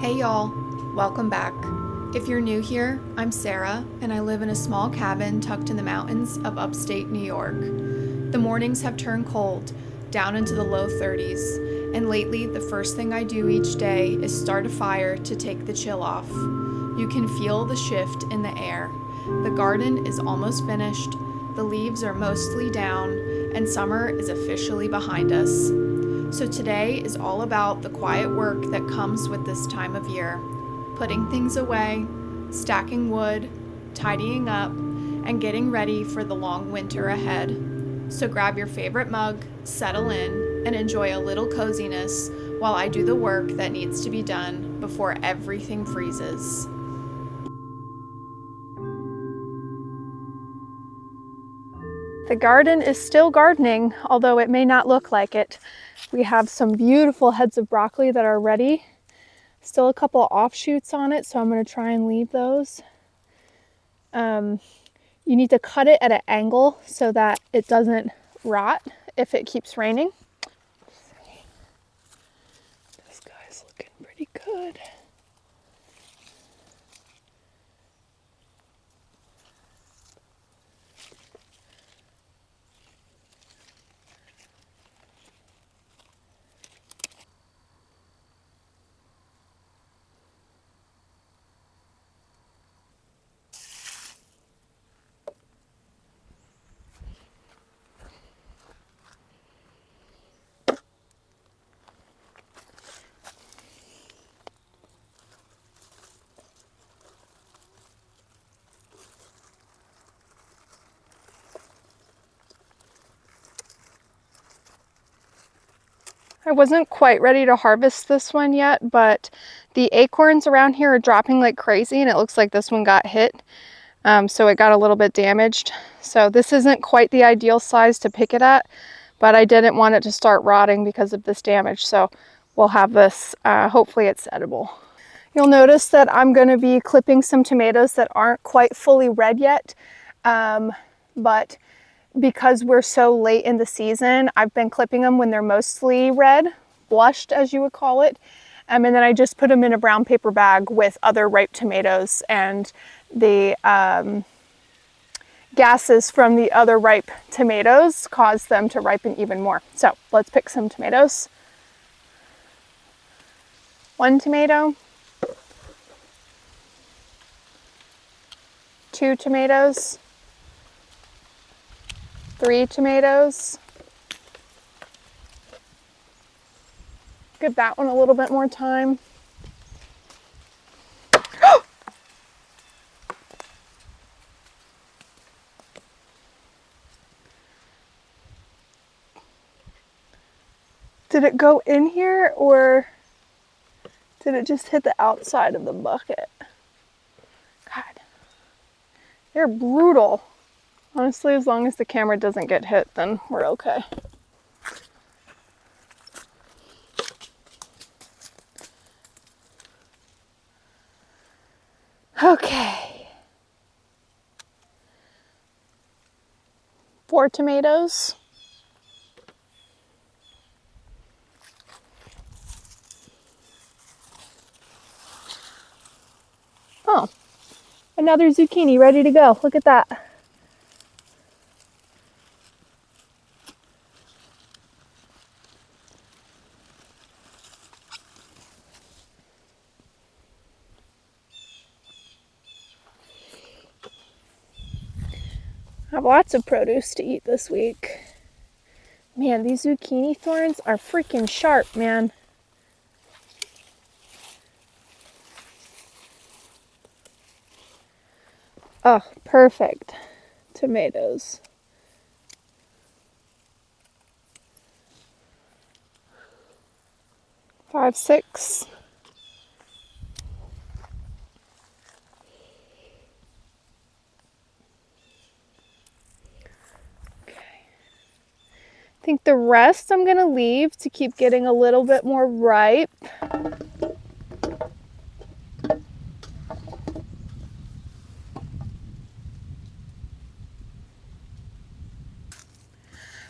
Hey y'all, welcome back. If you're new here, I'm Sarah, and I live in a small cabin tucked in the mountains of upstate New York. The mornings have turned cold, down into the low 30s, and lately the first thing I do each day is start a fire to take the chill off. You can feel the shift in the air. The garden is almost finished, the leaves are mostly down, and summer is officially behind us. So today is all about the quiet work that comes with this time of year. Putting things away, stacking wood, tidying up, and getting ready for the long winter ahead. So grab your favorite mug, settle in, and enjoy a little coziness while I do the work that needs to be done before everything freezes. The garden is still gardening, although it may not look like it. We have some beautiful heads of broccoli that are ready. Still a couple of offshoots on it, so I'm going to try and leave those. You need to cut it at an angle so that it doesn't rot if it keeps raining. This guy's looking pretty good. I wasn't quite ready to harvest this one yet, but the acorns around here are dropping like crazy, and it looks like this one got hit. So it got a little bit damaged. So this isn't quite the ideal size to pick it at, but I didn't want it to start rotting because of this damage. So we'll have this, hopefully it's edible. You'll notice that I'm going to be clipping some tomatoes that aren't quite fully red yet, but because we're so late in the season, I've been clipping them when they're mostly red, blushed as you would call it. And then I just put them in a brown paper bag with other ripe tomatoes, and the gases from the other ripe tomatoes cause them to ripen even more. So let's pick some tomatoes. 1 tomato. 2 tomatoes. 3 tomatoes. Give that one a little bit more time. Did it go in here, or did it just hit the outside of the bucket? God, they're brutal. Honestly, as long as the camera doesn't get hit, then we're okay. Okay. 4 tomatoes. Oh, another zucchini ready to go. Look at that. I have lots of produce to eat this week. Man, these zucchini thorns are freaking sharp, man. Oh, perfect. Tomatoes. Five, 6. I think the rest I'm going to leave to keep getting a little bit more ripe.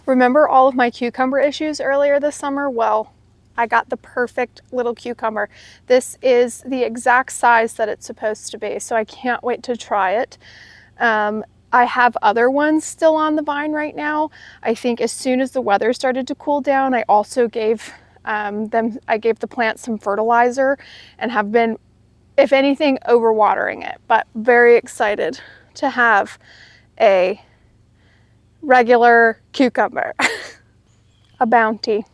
Remember all of my cucumber issues earlier this summer? Well, I got the perfect little cucumber. This is the exact size that it's supposed to be, so I can't wait to try it. I have other ones still on the vine right now. I think as soon as the weather started to cool down, I also gave I gave the plant some fertilizer and have been, if anything, overwatering it, but very excited to have a regular cucumber. A bounty.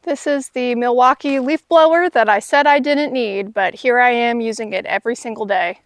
This is the Milwaukee leaf blower that I said I didn't need, but here I am using it every single day.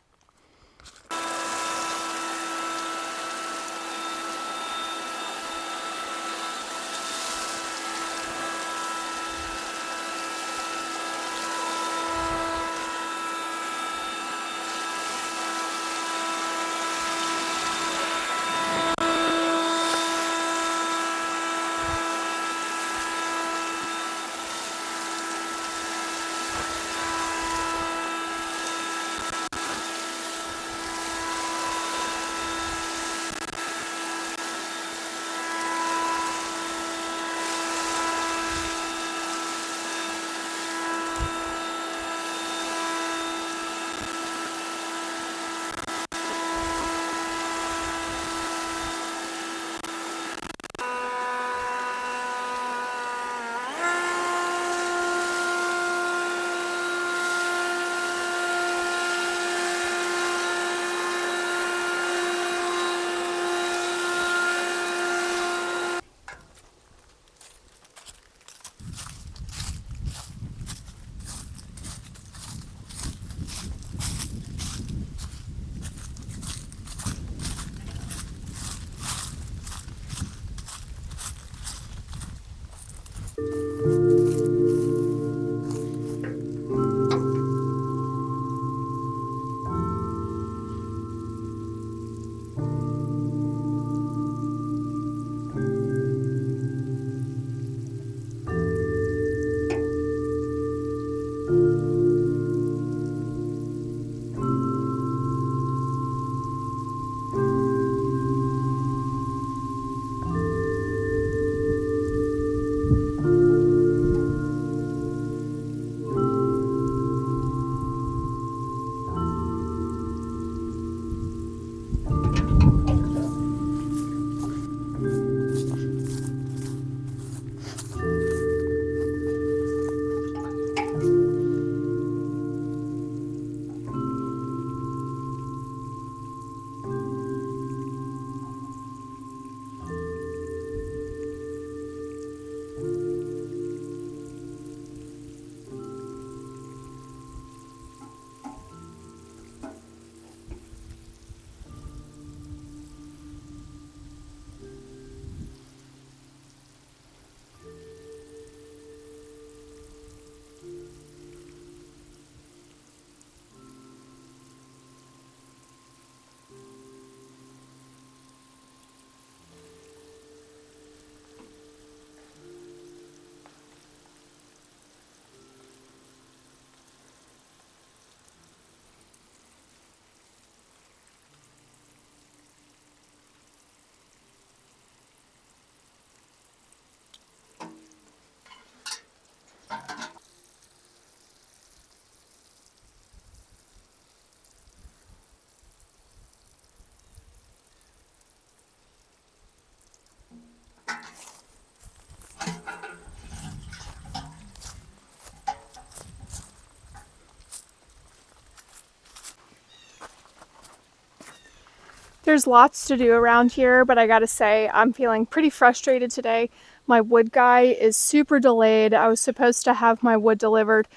There's lots to do around here, but I gotta say, I'm feeling pretty frustrated today. My wood guy is super delayed. I was supposed to have my wood delivered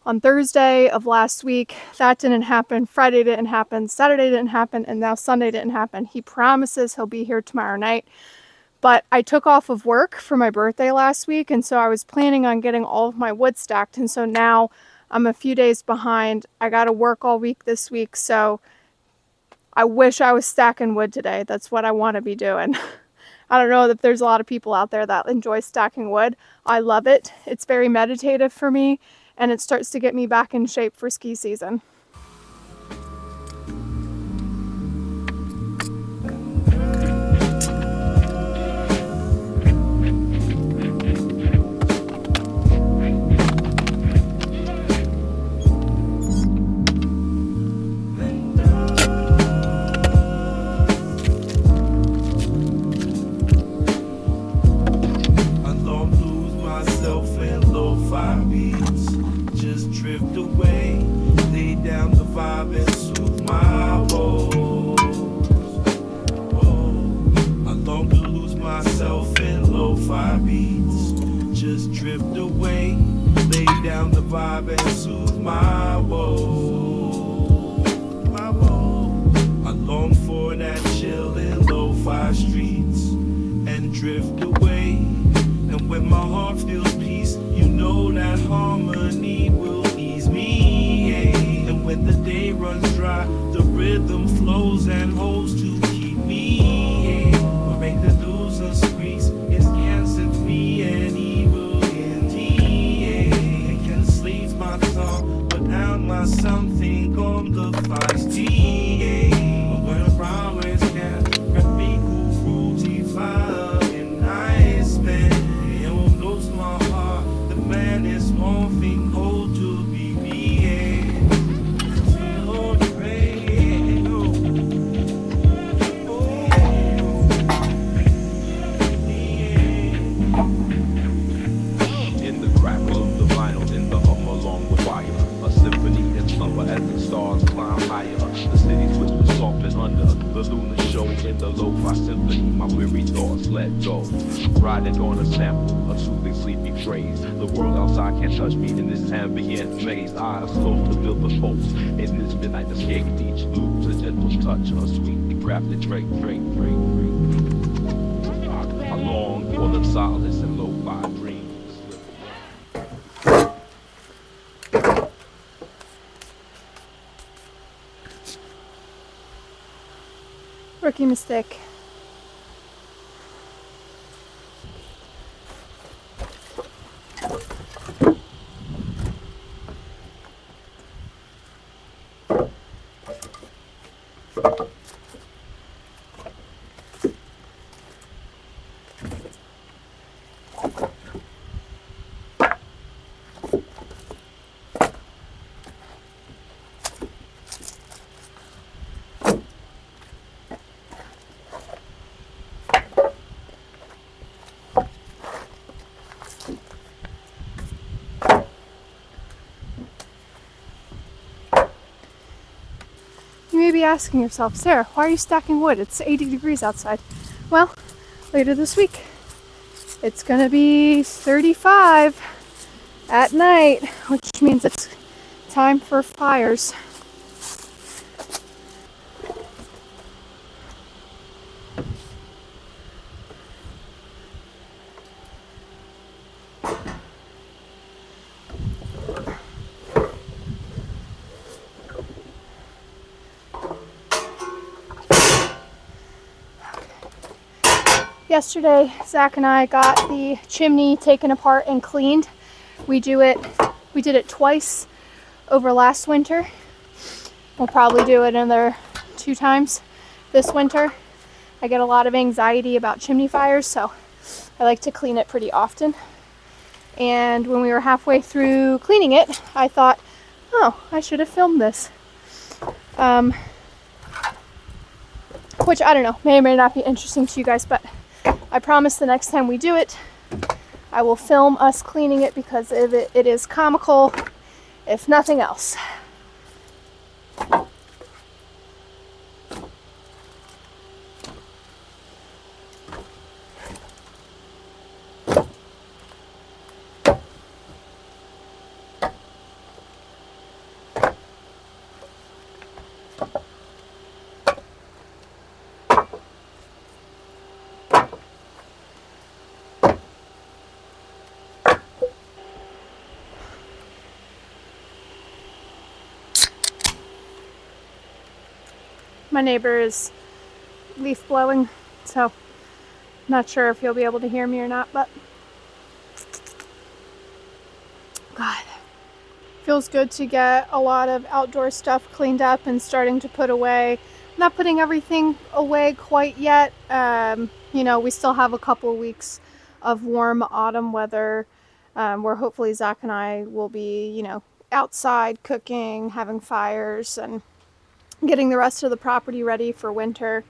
on Thursday of last week. That didn't happen. Friday didn't happen. Saturday didn't happen. And now Sunday didn't happen. He promises he'll be here tomorrow night. But I took off of work for my birthday last week, and so I was planning on getting all of my wood stacked. And so now I'm a few days behind. I gotta work all week this week, so I wish I was stacking wood today. That's what I want to be doing. I don't know if there's a lot of people out there that enjoy stacking wood. I love it. It's very meditative for me, and it starts to get me back in shape for ski season. Riding on a sample of soothing sleepy phrase. The world outside can't touch me in this ambient maze. Eyes close to feel the pulse. In this midnight escape, each lose a gentle touch, a sweetly crafted drink. I long for the solace and lo-fi dreams. Rookie mistake. You may be asking yourself, Sarah, why are you stacking wood? It's 80 degrees outside. Well, later this week, it's gonna be 35 at night, which means it's time for fires. Yesterday, Zach and I got the chimney taken apart and cleaned. We did it twice over last winter. We'll probably do it another 2 times this winter. I get a lot of anxiety about chimney fires, so I like to clean it pretty often. And when we were halfway through cleaning it, I thought, oh, I should have filmed this. Which, I don't know, may or may not be interesting to you guys, but I promise the next time we do it, I will film us cleaning it because it is comical, if nothing else. My neighbor is leaf blowing, so not sure if you'll be able to hear me or not, but God, feels good to get a lot of outdoor stuff cleaned up and starting to put away. Not putting everything away quite yet. We still have a couple of weeks of warm autumn weather where hopefully Zach and I will be, outside cooking, having fires, and getting the rest of the property ready for winter.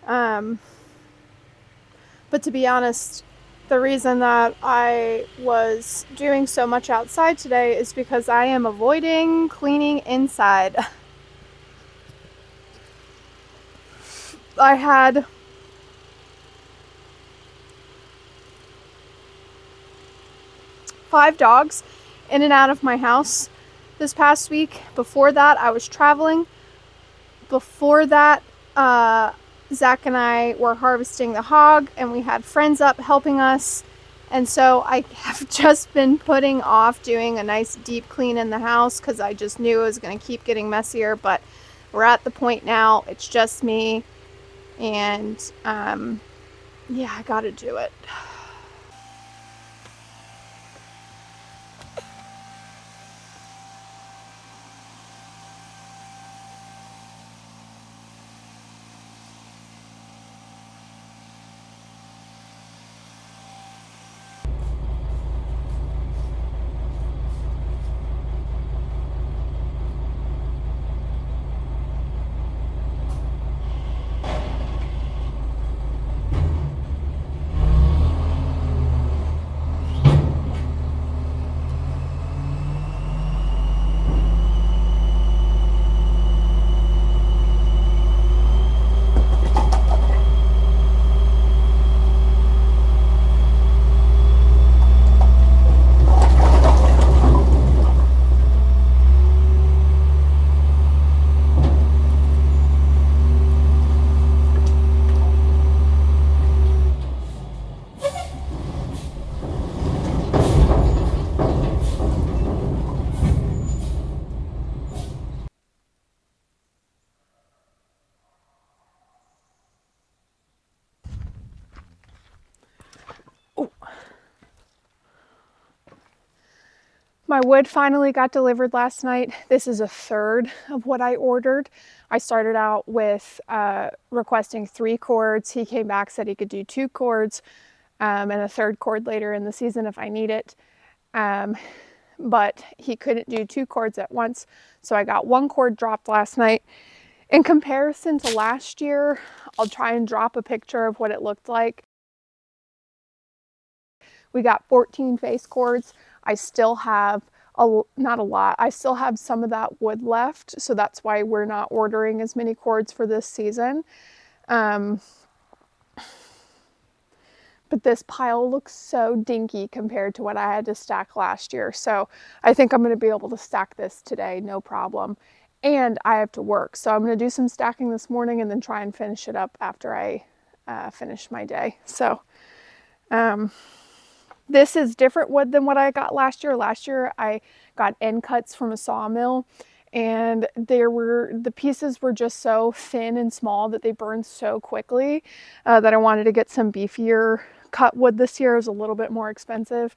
But to be honest, the reason that I was doing so much outside today is because I am avoiding cleaning inside. I had five dogs in and out of my house this past week. Before that, I was traveling. Before that, Zach and I were harvesting the hog, and we had friends up helping us. And so I have just been putting off doing a nice deep clean in the house because I just knew it was going to keep getting messier. But we're at the point now, it's just me. And yeah, I got to do it. My wood finally got delivered last night. This is a third of what I ordered. I started out with requesting 3 cords. He came back, said he could do 2 cords and a third cord later in the season if I need it. But he couldn't do 2 cords at once. So I got 1 cord dropped last night. In comparison to last year, I'll try and drop a picture of what it looked like. We got 14 face cords. I still have not a lot. I still have some of that wood left, so that's why we're not ordering as many cords for this season. But this pile looks so dinky compared to what I had to stack last year. So I think I'm going to be able to stack this today, no problem. And I have to work, so I'm going to do some stacking this morning and then try and finish it up after I finish my day. So this is different wood than what I got last year. Last year I got end cuts from a sawmill, and the pieces were just so thin and small that they burned so quickly that I wanted to get some beefier cut wood this year. It was a little bit more expensive.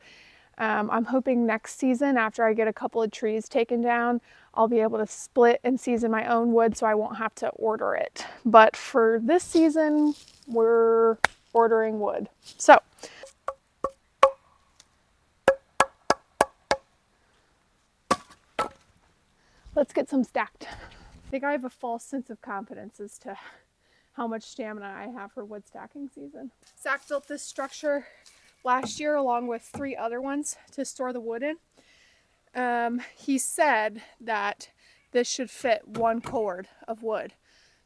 I'm hoping next season, after I get a couple of trees taken down, I'll be able to split and season my own wood so I won't have to order it. But for this season, we're ordering wood. So let's get some stacked. I think I have a false sense of confidence as to how much stamina I have for wood stacking season. Zach built this structure last year along with 3 other ones to store the wood in. He said that this should fit 1 cord of wood.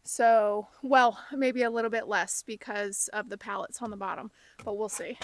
So, well, maybe a little bit less because of the pallets on the bottom, but we'll see.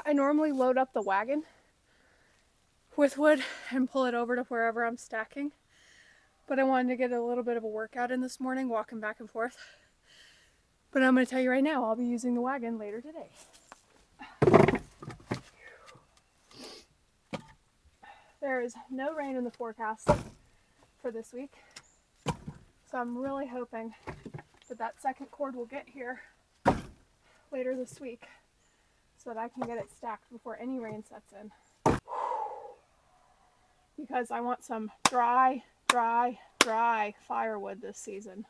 I normally load up the wagon with wood and pull it over to wherever I'm stacking. But I wanted to get a little bit of a workout in this morning, walking back and forth. But I'm going to tell you right now, I'll be using the wagon later today. There is no rain in the forecast for this week. So I'm really hoping that that second cord will get here later this week so that I can get it stacked before any rain sets in. Because I want some dry firewood this season.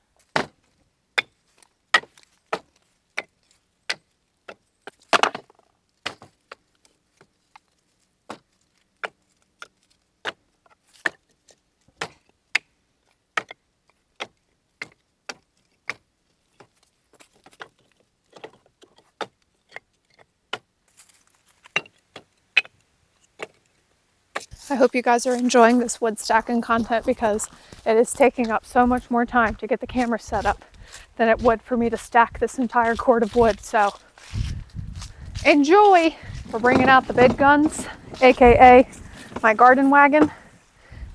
I hope you guys are enjoying this wood stacking content because it is taking up so much more time to get the camera set up than it would for me to stack this entire cord of wood. So enjoy! We're bringing out the big guns, aka my garden wagon.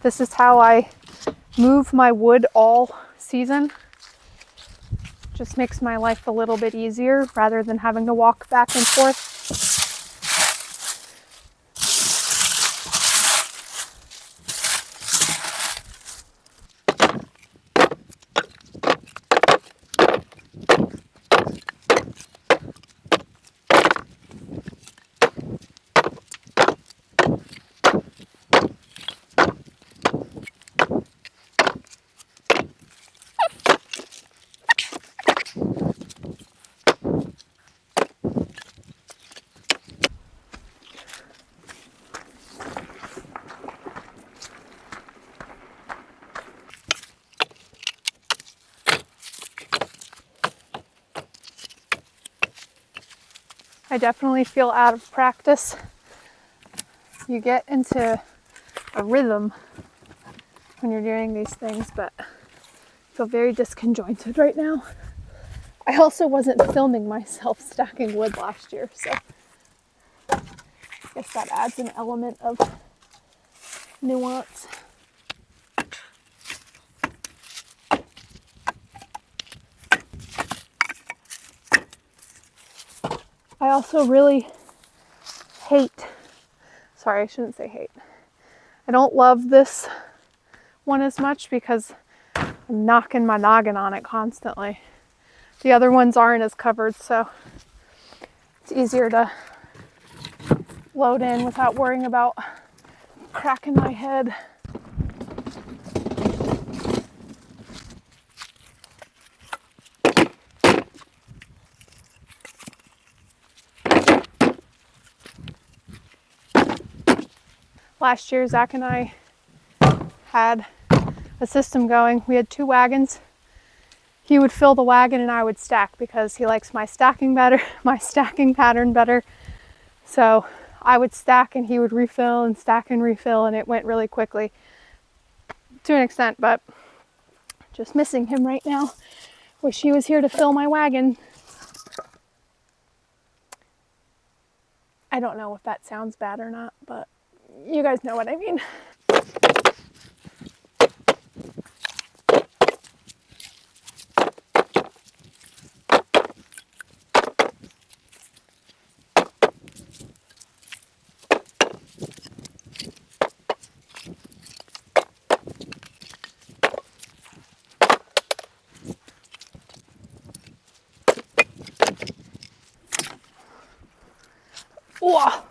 This is how I move my wood all season. Just makes my life a little bit easier rather than having to walk back and forth. I definitely feel out of practice. You get into a rhythm when you're doing these things, but I feel very disconjointed right now. I also wasn't filming myself stacking wood last year, so I guess that adds an element of nuance. I also really I shouldn't say hate. I don't love this one as much because I'm knocking my noggin on it constantly. The other ones aren't as covered, so it's easier to load in without worrying about cracking my head. Last year, Zach and I had a system going. We had 2 wagons. He would fill the wagon and I would stack because he likes my stacking pattern better. So I would stack and he would refill and stack and refill, and it went really quickly to an extent, but just missing him right now. Wish he was here to fill my wagon. I don't know if that sounds bad or not, but you guys know what I mean. Whoa.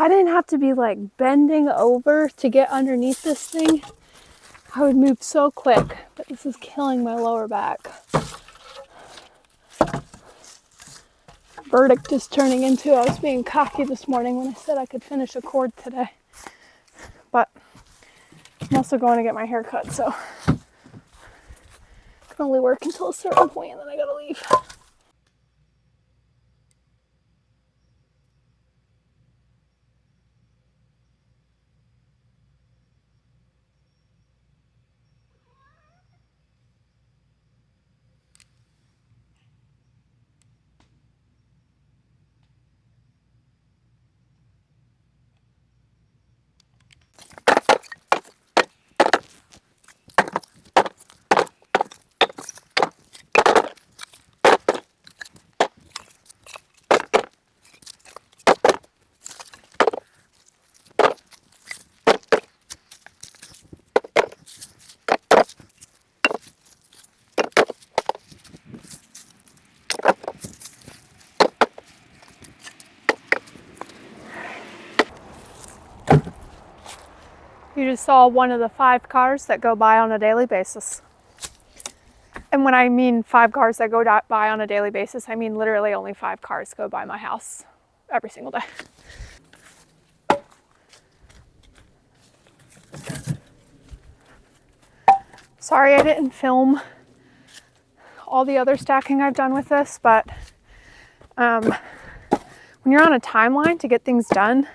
I didn't have to be like bending over to get underneath this thing, I would move so quick, but this is killing my lower back. Verdict is turning into I was being cocky this morning when I said I could finish a cord today. But I'm also going to get my hair cut, so I can only work until a certain point and then I gotta leave. You just saw one of the 5 cars that go by on a daily basis. And when I mean 5 cars that go by on a daily basis, I mean literally only 5 cars go by my house every single day. Sorry I didn't film all the other stacking I've done with this, but when you're on a timeline to get things done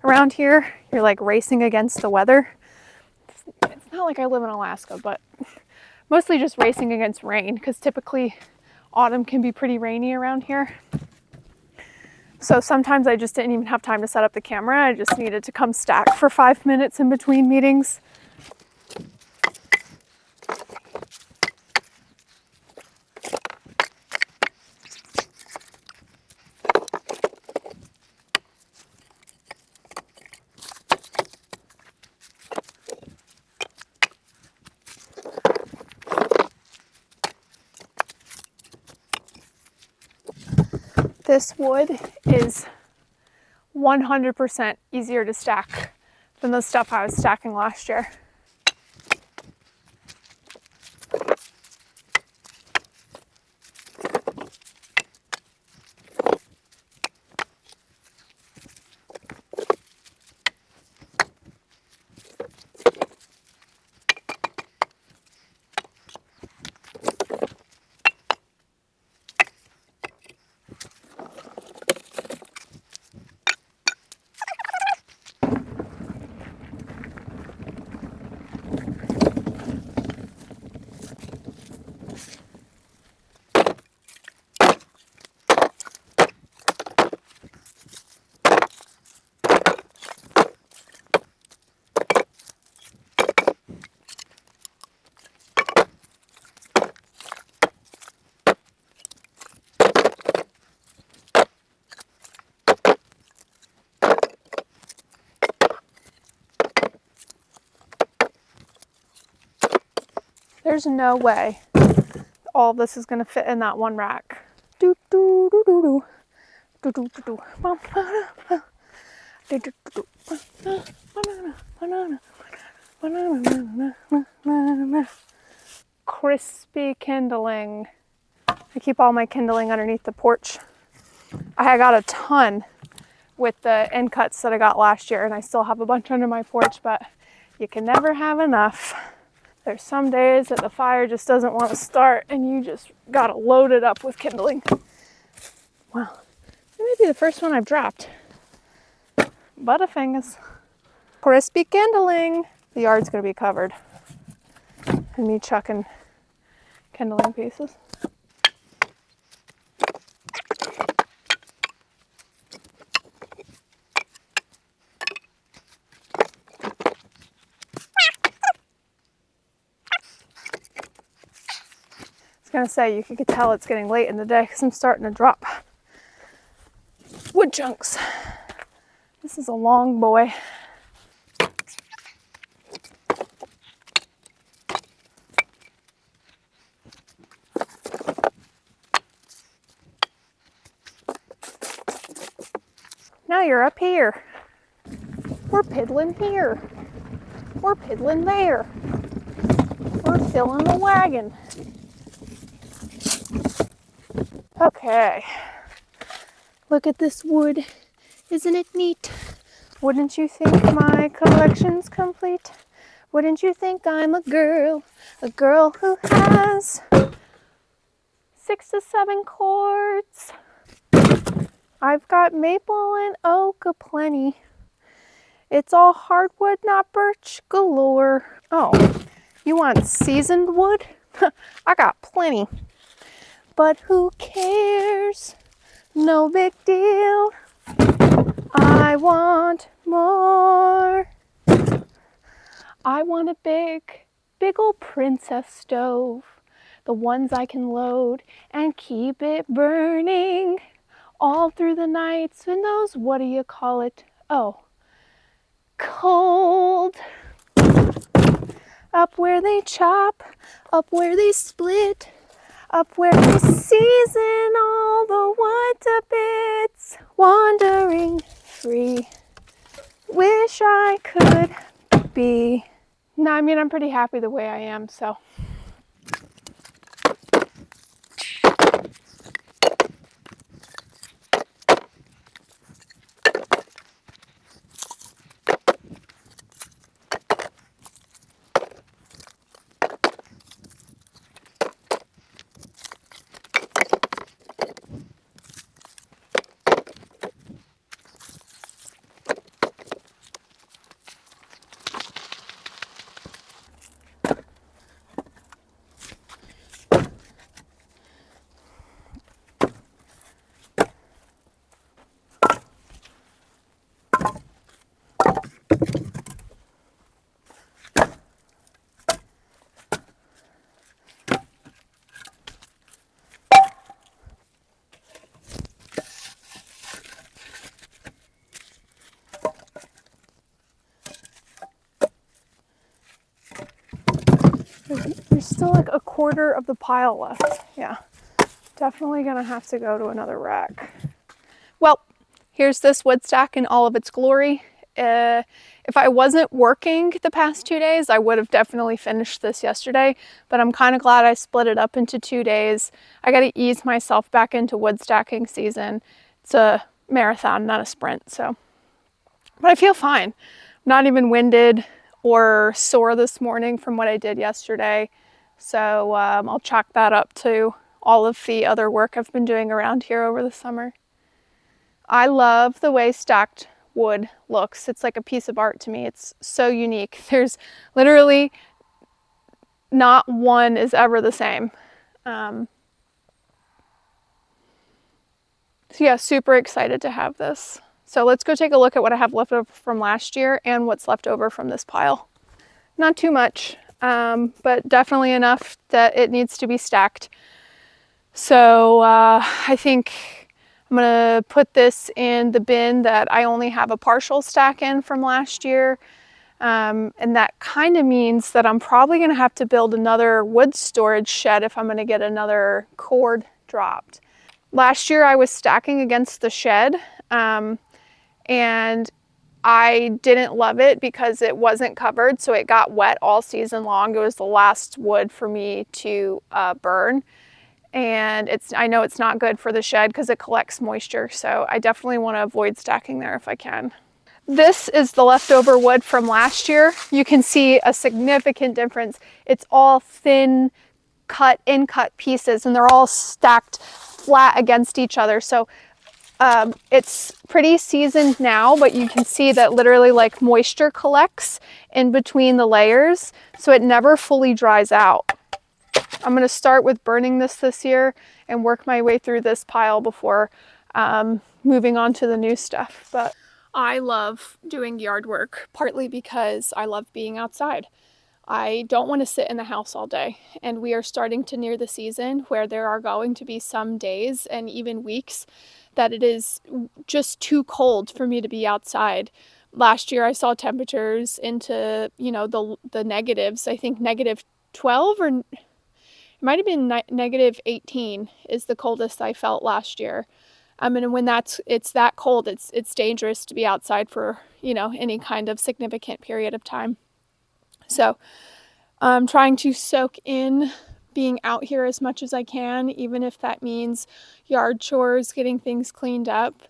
around here, you're like racing against the weather. It's not like I live in Alaska, but mostly just racing against rain because typically autumn can be pretty rainy around here. So sometimes I just didn't even have time to set up the camera. I just needed to come stack for 5 minutes in between meetings. This wood is 100% easier to stack than the stuff I was stacking last year. There's no way all this is going to fit in that one rack. Do, do, do, do, do. Do, do, do, do. Do, do, do, do. Banana, banana, banana. Crispy kindling. I keep all my kindling underneath the porch. I got a ton with the end cuts that I got last year, and I still have a bunch under my porch, but you can never have enough. There's some days that the fire just doesn't want to start and you just gotta load it up with kindling. Wow, it may be the first one I've dropped. Butterfingers. Crispy kindling. The yard's gonna be covered. And me chucking kindling pieces. Gonna say you could tell it's getting late in the day because I'm starting to drop wood chunks. This is a long boy. Now you're up here. We're piddling here. We're piddling there. We're filling the wagon. Okay. Look at this wood. Isn't it neat? Wouldn't you think my collection's complete? Wouldn't you think I'm a girl who has 6 to 7 chords? I've got maple and oak aplenty. It's all hardwood, not birch galore. Oh, you want seasoned wood? I got plenty. But who cares? No big deal. I want more. I want a big old princess stove. The ones I can load and keep it burning all through the nights in those, what do you call it? Oh, cold. Up where they chop, up where they split, up where they season all the wood to bits, wandering free. Wish I could be. No, I mean, I'm pretty happy the way I am, so. There's still like a quarter of the pile left. Yeah, definitely gonna have to go to another rack. Well, here's this wood stack in all of its glory. If I wasn't working the past 2 days, I would have definitely finished this yesterday, but I'm kind of glad I split it up into 2 days. I got to ease myself back into wood stacking season. It's a marathon, not a sprint, so. But I feel fine. I'm not even winded or sore this morning from what I did yesterday. So I'll chalk that up to all of the other work I've been doing around here over the summer. I love the way stacked wood looks. It's like a piece of art to me. It's so unique. There's literally not one is ever the same. So yeah, super excited to have this. So let's go take a look at what I have left over from last year and what's left over from this pile. Not too much, but definitely enough that it needs to be stacked. So I think I'm gonna put this in the bin that I only have a partial stack in from last year. And that kind of means that I'm probably gonna have to build another wood storage shed if I'm gonna get another cord dropped. Last year I was stacking against the shed, and I didn't love it because it wasn't covered, so it got wet all season long. It was the last wood for me to burn. And I know it's not good for the shed because it collects moisture, so I definitely want to avoid stacking there if I can. This is the leftover wood from last year. You can see a significant difference. It's all thin in-cut pieces, and they're all stacked flat against each other. So it's pretty seasoned now, but you can see that literally like moisture collects in between the layers, so it never fully dries out. I'm going to start with burning this year and work my way through this pile before moving on to the new stuff. But I love doing yard work, partly because I love being outside. I don't want to sit in the house all day, and we are starting to near the season where there are going to be some days and even weeks that it is just too cold for me to be outside. Last year I saw temperatures into, the negatives. I think -12 or it might have been -18 is the coldest I felt last year. And when it's that cold, it's dangerous to be outside for, any kind of significant period of time. So I'm trying to soak in being out here as much as I can, even if that means yard chores, getting things cleaned up.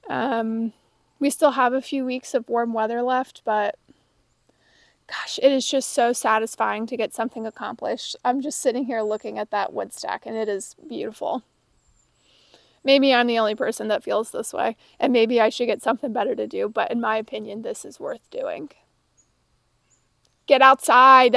We still have a few weeks of warm weather left, but gosh, it is just so satisfying to get something accomplished. I'm just sitting here looking at that wood stack, and it is beautiful. Maybe I'm the only person that feels this way, and maybe I should get something better to do, but in my opinion, this is worth doing. Get outside!